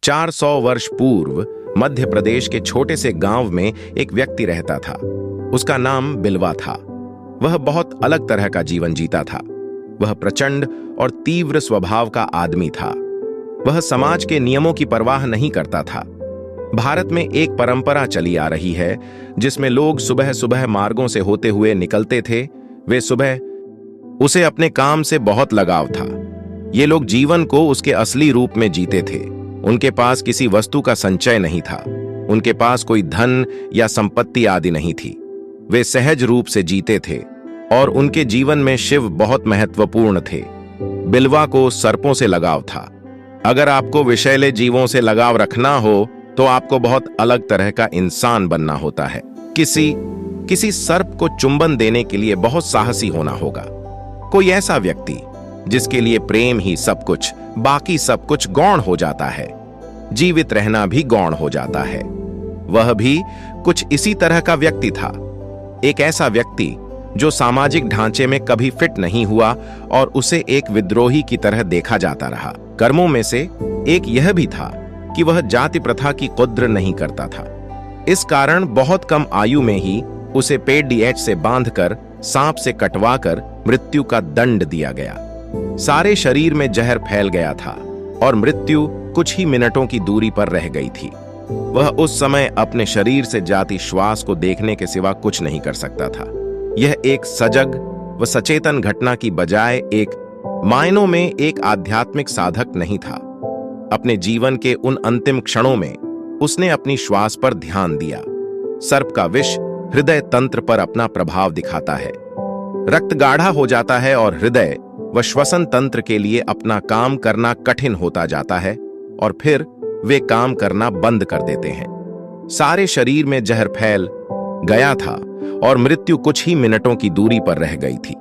400 वर्ष पूर्व मध्य प्रदेश के छोटे से गांव में एक व्यक्ति रहता था। उसका नाम बिलवा था। वह बहुत अलग तरह का जीवन जीता था। वह प्रचंड और तीव्र स्वभाव का आदमी था। वह समाज के नियमों की परवाह नहीं करता था। भारत में एक परंपरा चली आ रही है जिसमें लोग सुबह सुबह मार्गों से होते हुए निकलते थे। वे सुबह उसे अपने काम से बहुत लगाव था। ये लोग जीवन को उसके असली रूप में जीते थे। उनके पास किसी वस्तु का संचय नहीं था। उनके पास कोई धन या संपत्ति आदि नहीं थी। वे सहज रूप से जीते थे और उनके जीवन में शिव बहुत महत्वपूर्ण थे। बिलवा को सर्पों से लगाव था। अगर आपको विषैले जीवों से लगाव रखना हो तो आपको बहुत अलग तरह का इंसान बनना होता है। किसी सर्प को चुंबन देने के लिए बहुत साहसी होना होगा। कोई ऐसा व्यक्ति जिसके लिए प्रेम ही सब कुछ, बाकी सब कुछ गौण हो जाता है। जीवित रहना भी गौण हो जाता है। वह भी कुछ इसी तरह का व्यक्ति था। एक ऐसा व्यक्ति जो सामाजिक ढांचे में कभी फिट नहीं हुआ और उसे एक विद्रोही की तरह देखा जाता रहा। कर्मों में से एक यह भी था कि वह जाति प्रथा की कुद्र नहीं करता था। इस कारण बहुत कम आयु में ही उसे पेडीएच से बांधकर, सांप से कटवाकर मृत्यु का दंड दिया गया। सारे शरीर में जहर फैल गया था और मृत्यु कुछ ही मिनटों की दूरी पर रह गई थी। वह उस समय अपने शरीर से जाती श्वास को देखने के सिवा कुछ नहीं कर सकता था। यह एक सजग व सचेतन घटना की बजाय एक मायनों में एक आध्यात्मिक साधक नहीं था। अपने जीवन के उन अंतिम क्षणों में उसने अपनी श्वास पर ध्यान दिया। सर्प का विष हृदय तंत्र पर अपना प्रभाव दिखाता है। रक्त गाढ़ा हो जाता है और हृदय व श्वसन तंत्र के लिए अपना काम करना कठिन होता जाता है और फिर वे काम करना बंद कर देते हैं। सारे शरीर में जहर फैल गया था और मृत्यु कुछ ही मिनटों की दूरी पर रह गई थी।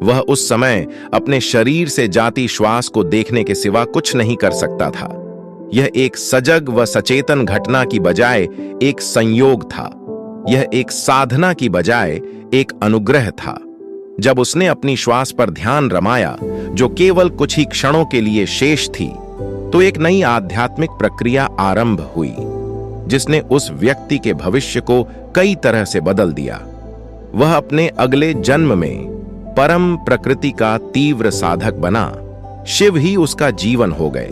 वह उस समय अपने शरीर से जाती श्वास को देखने के सिवा कुछ नहीं कर सकता था। यह एक सजग व सचेतन घटना की बजाय एक संयोग था। यह एक साधना की बजाय एक अनुग्रह था। जब उसने अपनी श्वास पर ध्यान रमाया, जो केवल कुछ ही क्षणों के लिए शेष थी, तो एक नई आध्यात्मिक प्रक्रिया आरंभ हुई जिसने उस व्यक्ति के भविष्य को कई तरह से बदल दिया। वह अपने अगले जन्म में परम प्रकृति का तीव्र साधक बना। शिव ही उसका जीवन हो गए।